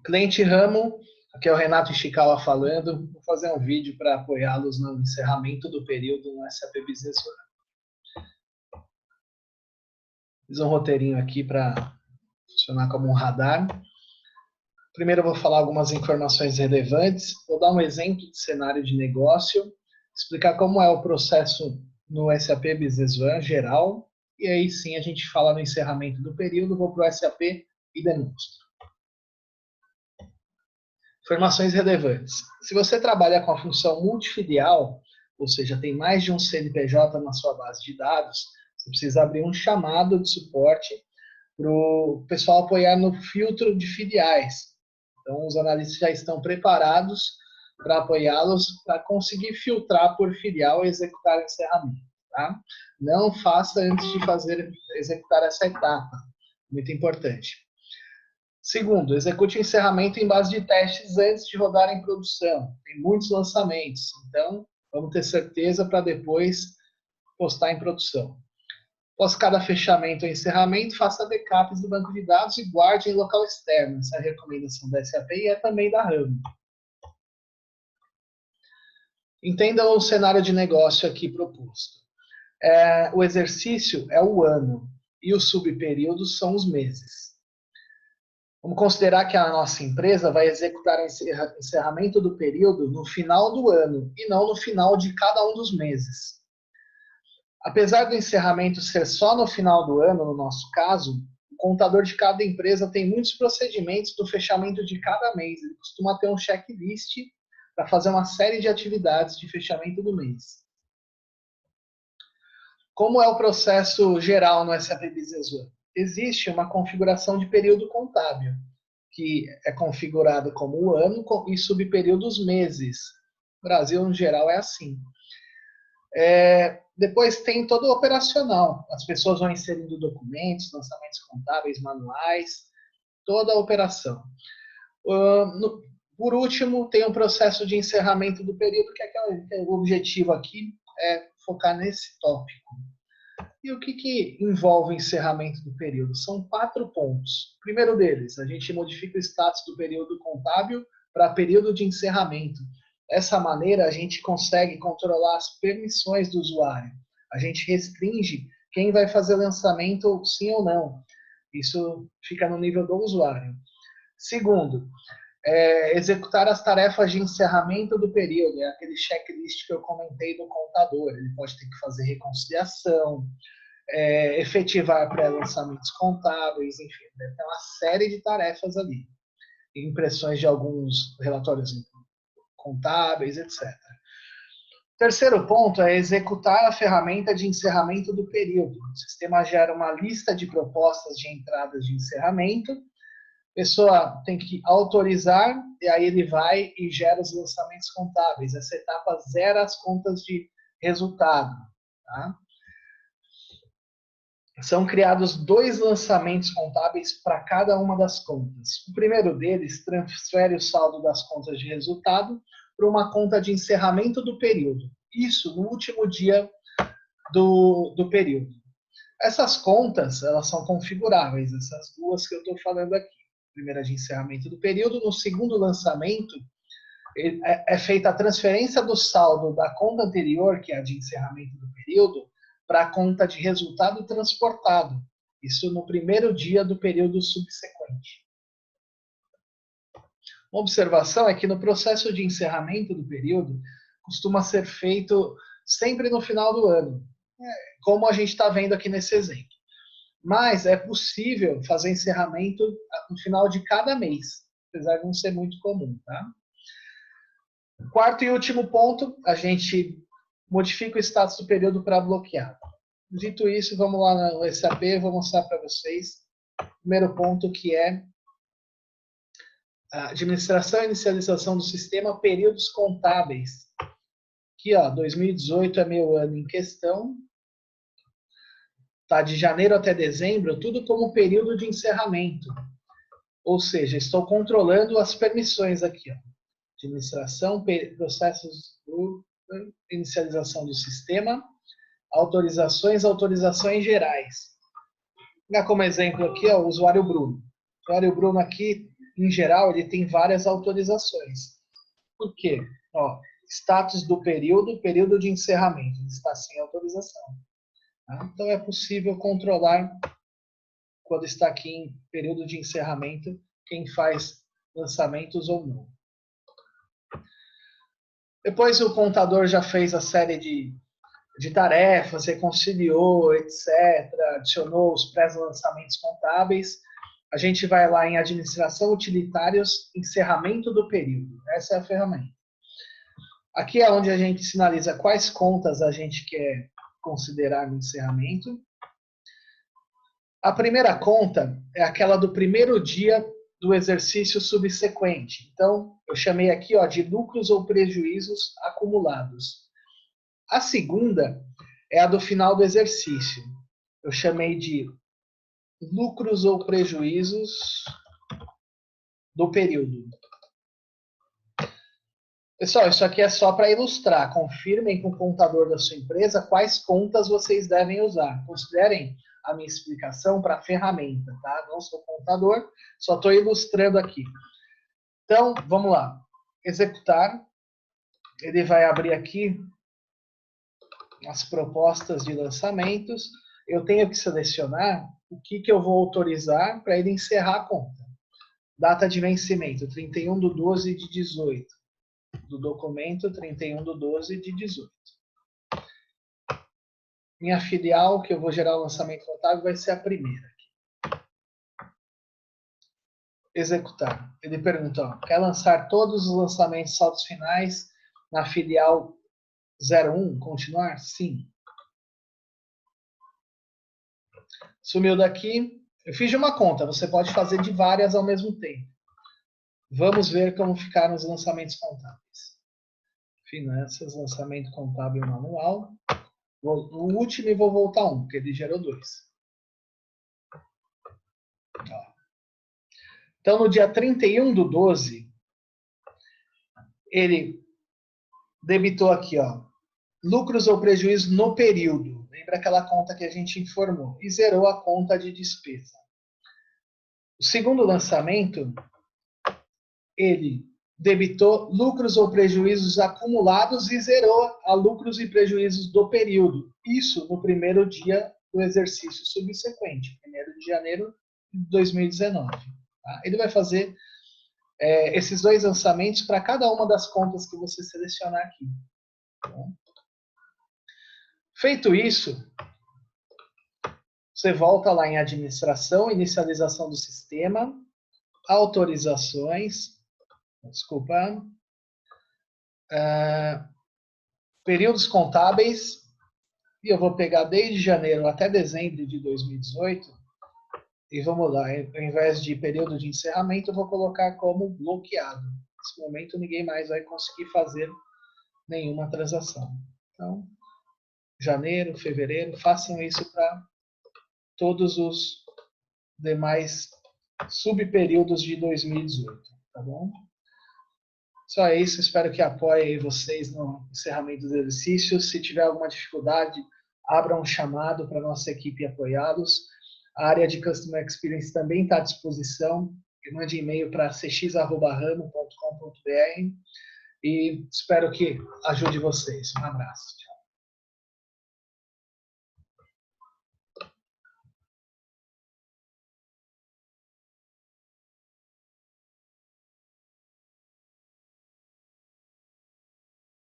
Cliente ramo, aqui é o Renato Ishikawa falando. Vou fazer um vídeo para apoiá-los no encerramento do período no SAP Business One. Fiz um roteirinho aqui para funcionar como um radar. Primeiro eu vou falar algumas informações relevantes, vou dar um exemplo de cenário de negócio, explicar como é o processo no SAP Business One geral, e aí sim a gente fala no encerramento do período, vou para o SAP e demonstro. Informações relevantes. Se você trabalha com a função multifilial, ou seja, tem mais de um CNPJ na sua base de dados, você precisa abrir um chamado de suporte para o pessoal apoiar no filtro de filiais. Então, os analistas já estão preparados para apoiá-los para conseguir filtrar por filial e executar o encerramento. Tá? Não faça antes de executar essa etapa. Muito importante. Segundo, execute o encerramento em base de testes antes de rodar em produção. Tem muitos lançamentos, então vamos ter certeza para depois postar em produção. Após cada fechamento ou encerramento, faça backups do banco de dados e guarde em local externo. Essa é a recomendação da SAP e é também da RAM. Entenda o cenário de negócio aqui proposto. O exercício é o ano e os subperíodos são os meses. Vamos considerar que a nossa empresa vai executar o encerramento do período no final do ano e não no final de cada um dos meses. Apesar do encerramento ser só no final do ano, no nosso caso, o contador de cada empresa tem muitos procedimentos do fechamento de cada mês. Ele costuma ter um checklist para fazer uma série de atividades de fechamento do mês. Como é o processo geral no SAP Business One? Existe uma configuração de período contábil, que é configurado como o ano e subperíodos meses. No Brasil, no geral, é assim. Depois tem todo o operacional. As pessoas vão inserindo documentos, lançamentos contábeis, manuais, toda a operação. Por último, tem um processo de encerramento do período, que o objetivo aqui é focar nesse tópico. E o que envolve o encerramento do período? São 4 pontos. O primeiro deles, a gente modifica o status do período contábil para período de encerramento. Dessa maneira, a gente consegue controlar as permissões do usuário. A gente restringe quem vai fazer lançamento, sim ou não. Isso fica no nível do usuário. Segundo, executar as tarefas de encerramento do período. É aquele checklist que eu comentei do contador. Ele pode ter que fazer reconciliação, efetivar pré-lançamentos contábeis, enfim, deve ter uma série de tarefas ali. Impressões de alguns relatórios contábeis, etc. Terceiro ponto é executar a ferramenta de encerramento do período. O sistema gera uma lista de propostas de entradas de encerramento. A pessoa tem que autorizar, e aí ele vai e gera os lançamentos contábeis. Essa etapa zera as contas de resultado. Tá? São criados 2 lançamentos contábeis para cada uma das contas. O primeiro deles transfere o saldo das contas de resultado para uma conta de encerramento do período. Isso no último dia do período. Essas contas, elas são configuráveis, essas duas que eu estou falando aqui. Primeira de encerramento do período. No segundo lançamento, é feita a transferência do saldo da conta anterior, que é a de encerramento do período, para a conta de resultado transportado. Isso no primeiro dia do período subsequente. Uma observação é que no processo de encerramento do período, costuma ser feito sempre no final do ano, como a gente está vendo aqui nesse exemplo. Mas é possível fazer encerramento no final de cada mês, apesar de não ser muito comum. Tá? Quarto e último ponto, a gente modifica o status do período para bloqueado. Dito isso, vamos lá no SAP, vou mostrar para vocês o primeiro ponto, que é a administração e inicialização do sistema, períodos contábeis. Aqui, ó, 2018 é meu ano em questão. Tá, de janeiro até dezembro, tudo como período de encerramento. Ou seja, estou controlando as permissões aqui, ó. Administração, processos de inicialização do sistema, autorizações gerais. Vou dar como exemplo aqui, ó, o usuário Bruno. O usuário Bruno aqui em geral, ele tem várias autorizações. Por quê? Ó, status do período, período de encerramento, ele está sem autorização. Tá? Então, é possível controlar, quando está aqui em período de encerramento, quem faz lançamentos ou não. Depois o contador já fez a série de tarefas, reconciliou, etc., adicionou os pré-lançamentos contábeis. A gente vai lá em administração, utilitários, encerramento do período. Essa é a ferramenta. Aqui é onde a gente sinaliza quais contas a gente quer considerar no encerramento. A primeira conta é aquela do primeiro dia do exercício subsequente. Então, eu chamei aqui de lucros ou prejuízos acumulados. A segunda é a do final do exercício. Eu chamei de lucros ou prejuízos do período. Pessoal, isso aqui é só para ilustrar. Confirmem com o contador da sua empresa quais contas vocês devem usar. Considerem a minha explicação para a ferramenta, tá? Não sou contador, só estou ilustrando aqui. Então, vamos lá. Executar. Ele vai abrir aqui as propostas de lançamentos. Eu tenho que selecionar o que eu vou autorizar para ele encerrar a conta. Data de vencimento, 31/12/18. Do documento, 31/12/18. Minha filial, que eu vou gerar o lançamento contábil, vai ser a primeira. Executar. Ele pergunta, quer lançar todos os lançamentos saldos finais na filial 01? Continuar? Sim. Sumiu daqui. Eu fiz de uma conta, você pode fazer de várias ao mesmo tempo. Vamos ver como ficaram os lançamentos contábeis. Finanças, lançamento contábil manual. O último eu vou voltar um, porque ele gerou 2. Então, no dia 31/12, ele debitou aqui, lucros ou prejuízo no período. Lembra aquela conta que a gente informou? E zerou a conta de despesa. O segundo lançamento, ele debitou lucros ou prejuízos acumulados e zerou a lucros e prejuízos do período. Isso no primeiro dia do exercício subsequente, 1º de janeiro de 2019. Tá? Ele vai fazer esses 2 lançamentos para cada uma das contas que você selecionar aqui. Tá? Feito isso, você volta lá em administração, inicialização do sistema, autorizações, desculpa, períodos contábeis, e eu vou pegar desde janeiro até dezembro de 2018, e vamos lá, ao invés de período de encerramento, eu vou colocar como bloqueado. Nesse momento, ninguém mais vai conseguir fazer nenhuma transação. Então, janeiro, fevereiro, façam isso para todos os demais subperíodos de 2018, tá bom? Só isso, espero que apoie vocês no encerramento dos exercícios. Se tiver alguma dificuldade, abra um chamado para a nossa equipe apoiá-los. A área de Customer Experience também está à disposição. Mande e-mail para cx@ramo.com.br e espero que ajude vocês. Um abraço. Tchau.